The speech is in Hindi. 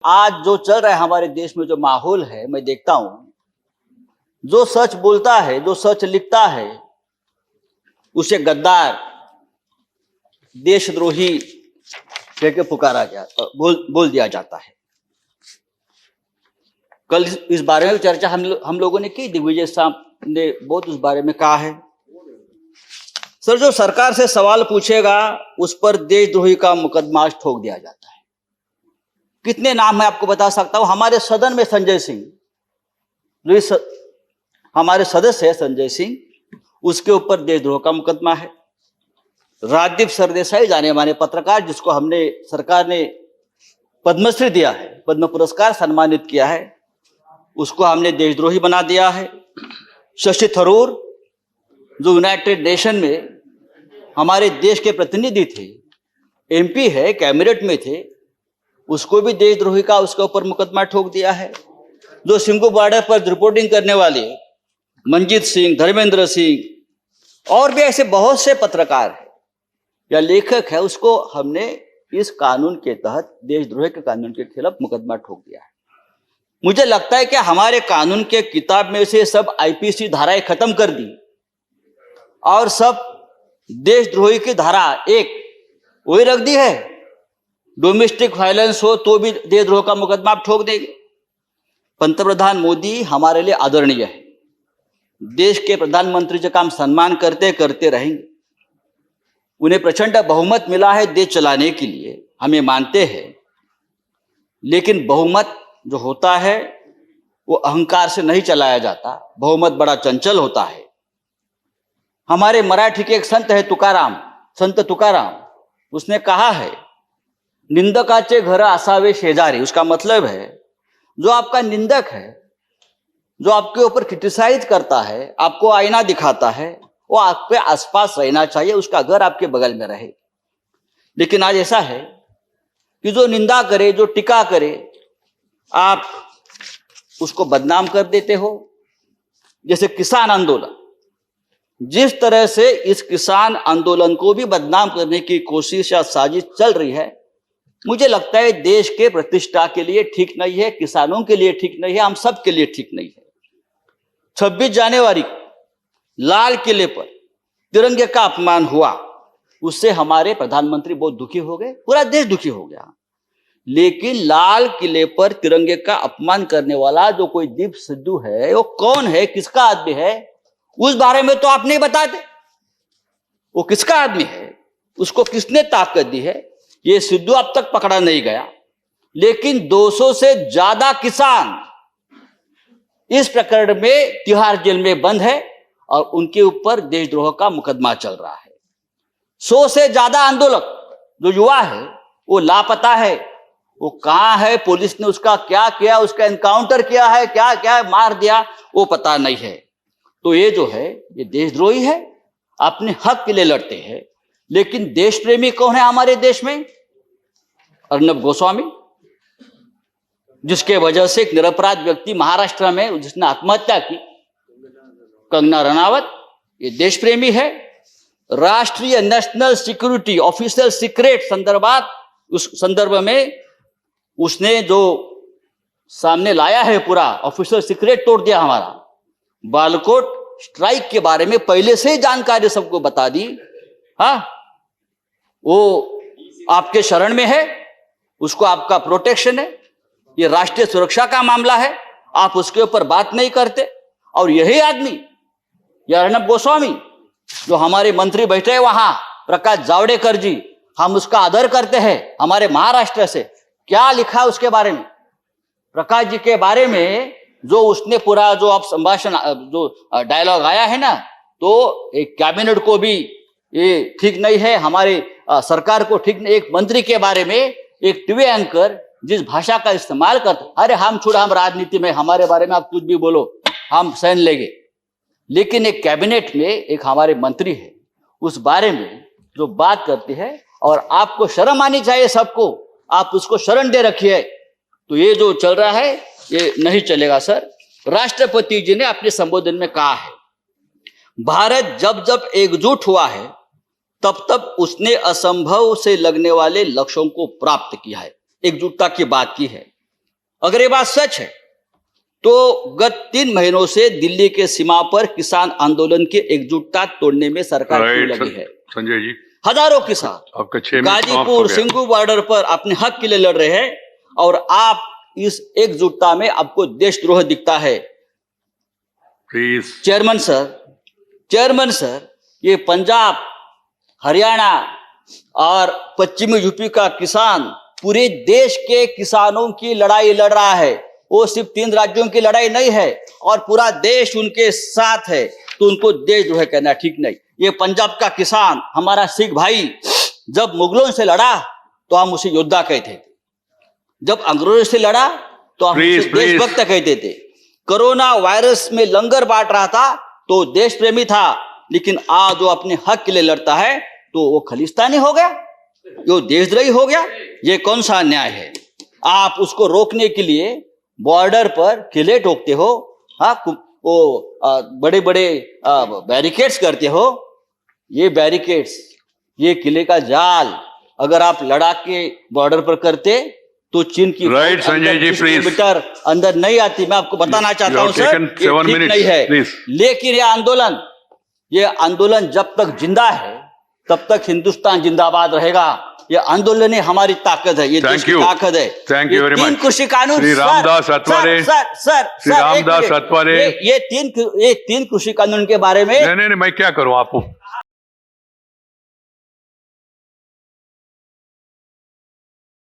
आज जो चल रहा है हमारे देश में, जो माहौल है, मैं देखता हूं, जो सच बोलता है, जो सच लिखता है, उसे गद्दार, देशद्रोही कह के पुकारा गया, बोल दिया जाता है। कल इस बारे में चर्चा हम लोगों ने की, दिग्विजय साहब ने बहुत उस बारे में कहा है। सर, जो सरकार से सवाल पूछेगा उस पर देशद्रोही का मुकदमा ठोक दिया जाता है। कितने नाम मैं आपको बता सकता हूं। हमारे सदन में संजय सिंह, जो हमारे सदस्य है संजय सिंह, उसके ऊपर देशद्रोह का मुकदमा है। राजदीप सरदेसाई, जाने माने पत्रकार, जिसको हमने सरकार ने पद्मश्री दिया है, पद्म पुरस्कार सम्मानित किया है, उसको हमने देशद्रोही बना दिया है। शशि थरूर, जो यूनाइटेड नेशन में हमारे देश के प्रतिनिधि थे, एमपी है, कैबिनेट में थे, उसको भी देशद्रोही का उसके ऊपर मुकदमा ठोक दिया है। जो सिंघू बॉर्डर पर रिपोर्टिंग करने वाले मंजीत सिंह, धर्मेंद्र सिंह और भी ऐसे बहुत से पत्रकार हैं या लेखक है, उसको हमने इस कानून के तहत, देशद्रोह के कानून के खिलाफ मुकदमा ठोक दिया है। मुझे लगता है कि हमारे कानून के किताब में से सब आईपीसी धाराएं खत्म कर दी और सब देशद्रोही की धारा एक वही रख दी है। डोमेस्टिक वायलेंस हो तो भी देशद्रोह का मुकदमा आप ठोक देंगे। पंतप्रधान मोदी हमारे लिए आदरणीय है, देश के प्रधानमंत्री का हम सम्मान करते करते रहेंगे। उन्हें प्रचंड बहुमत मिला है देश चलाने के लिए, हमें मानते हैं, लेकिन बहुमत जो होता है वो अहंकार से नहीं चलाया जाता। बहुमत बड़ा चंचल होता है। हमारे मराठी के एक संत है तुकाराम, संत तुकाराम, उसने कहा है, निंदकाचे घर असावे शेजारी। उसका मतलब है, जो आपका निंदक है, जो आपके ऊपर क्रिटिसाइज करता है, आपको आईना दिखाता है, वो आपके आसपास रहना चाहिए, उसका घर आपके बगल में रहे। लेकिन आज ऐसा है कि जो निंदा करे, जो टीका करे, आप उसको बदनाम कर देते हो। जैसे किसान आंदोलन, जिस तरह से इस किसान आंदोलन को भी बदनाम करने की कोशिश या साजिश चल रही है, मुझे लगता है देश के प्रतिष्ठा के लिए ठीक नहीं है, किसानों के लिए ठीक नहीं है, हम सब के लिए ठीक नहीं है। 26 जनवरी लाल किले पर तिरंगे का अपमान हुआ, उससे हमारे प्रधानमंत्री बहुत दुखी हो गए, पूरा देश दुखी हो गया। लेकिन लाल किले पर तिरंगे का अपमान करने वाला जो कोई दीप सिद्धू है, वो कौन है, किसका आदमी है, उस बारे में तो आप नहीं बताते। वो किसका आदमी है, उसको किसने ताकत दी है, ये सिद्धू अब तक पकड़ा नहीं गया। लेकिन 200 से ज्यादा किसान इस प्रकरण में तिहाड़ जेल में बंद है और उनके ऊपर देशद्रोह का मुकदमा चल रहा है। 100 से ज्यादा आंदोलक, जो युवा है, वो लापता है। वो कहां है, पुलिस ने उसका क्या किया, उसका एनकाउंटर किया है, क्या क्या मार दिया, वो पता नहीं है। तो ये जो है, ये देशद्रोही है, अपने हक के लिए लड़ते हैं। लेकिन देश प्रेमी कौन है हमारे देश में? अर्नब गोस्वामी, जिसके वजह से एक निरपराध व्यक्ति महाराष्ट्र में जिसने आत्महत्या की, कंगना रनावत, ये देश प्रेमी है। राष्ट्रीय नेशनल सिक्योरिटी ऑफिशियल सीक्रेट संदर्भात, उस संदर्भ में उसने जो सामने लाया है, पूरा ऑफिशियल सीक्रेट तोड़ दिया हमारा। बालाकोट स्ट्राइक के बारे में पहले से ही जानकारी सबको बता दी। हाँ, वो आपके शरण में है, उसको आपका प्रोटेक्शन है, ये राष्ट्रीय सुरक्षा का मामला है, आप उसके ऊपर बात नहीं करते। और यही आदमी, ये अर्नब गोस्वामी, जो हमारे मंत्री बैठे हैं वहां, प्रकाश जावड़ेकर जी, हम उसका आदर करते हैं, हमारे महाराष्ट्र से, क्या लिखा उसके बारे में, प्रकाश जी के बारे में, जो उसने पूरा जो आप संभाषण, जो डायलॉग आया है ना, तो एक कैबिनेट को भी ये ठीक नहीं है, हमारे सरकार को ठीक नहीं। एक मंत्री के बारे में एक टीवी एंकर जिस भाषा का इस्तेमाल करते, अरे हम छोड़ा, हम राजनीति में, हमारे बारे में आप कुछ भी बोलो, हम सहन लेंगे। लेकिन एक कैबिनेट में एक हमारे मंत्री है, उस बारे में जो बात करती है, और आपको शर्म आनी चाहिए सबको, आप उसको शरण दे रखिए। तो ये जो चल रहा है, ये नहीं चलेगा सर। राष्ट्रपति जी ने अपने संबोधन में कहा है, भारत जब जब एकजुट हुआ है, तब तब उसने असंभव से लगने वाले लक्ष्यों को प्राप्त किया है। एकजुटता की बात की है। अगर ये बात सच है तो गत 3 महीनों से दिल्ली के सीमा पर किसान आंदोलन की एकजुटता तोड़ने में सरकार क्यों लगी है? संजय जी, हजारों किसान आपका 6 मिनट समाप्त हो गाजीपुर गया। सिंघू बॉर्डर पर अपने हक के लिए लड़ रहे हैं और आप इस एकजुटता में आपको देशद्रोह दिखता है। प्लीज। चेयरमैन सर, ये पंजाब, हरियाणा और पश्चिमी यूपी का किसान पूरे देश के किसानों की लड़ाई लड़ रहा है। वो सिर्फ 3 राज्यों की लड़ाई नहीं है और पूरा देश उनके साथ है, तो उनको देशद्रोह कहना ठीक नहीं। ये पंजाब का किसान, हमारा सिख भाई, जब मुगलों से लड़ा तो हम उसे योद्धा कहते थे, जब अंग्रेजों से लड़ा तो हम उसे देशभक्त कहते थे। कोरोना वायरस में लंगर बांट रहा था तो देश प्रेमी था, लेकिन आज जो अपने हक के लिए लड़ता है तो वो खलिस्तानी हो गया, जो देशद्रोही हो गया। ये कौन सा अन्याय है? आप उसको रोकने के लिए बॉर्डर पर किले ठोकते हो, हाँ, वो बड़े बड़े बैरिकेड्स करते हो। ये बैरिकेड्स, ये किले का जाल अगर आप लड़ाक के बॉर्डर पर करते तो चीन की right Sanjay ji, please. Kilometre अंदर नहीं आती। मैं आपको बताना चाहता हूं सर, ये ठीक नहीं है। लेकिन ये आंदोलन जब तक जिंदा है तब तक हिंदुस्तान जिंदाबाद रहेगा। ये आंदोलन ही हमारी ताकत है, ये देश की ताकत है। Thank you very much. 3 कृषि कानून, श्री रामदास अठवले, ये 3 कृषि कानून के बारे में नहीं, मैं क्या करूं? आप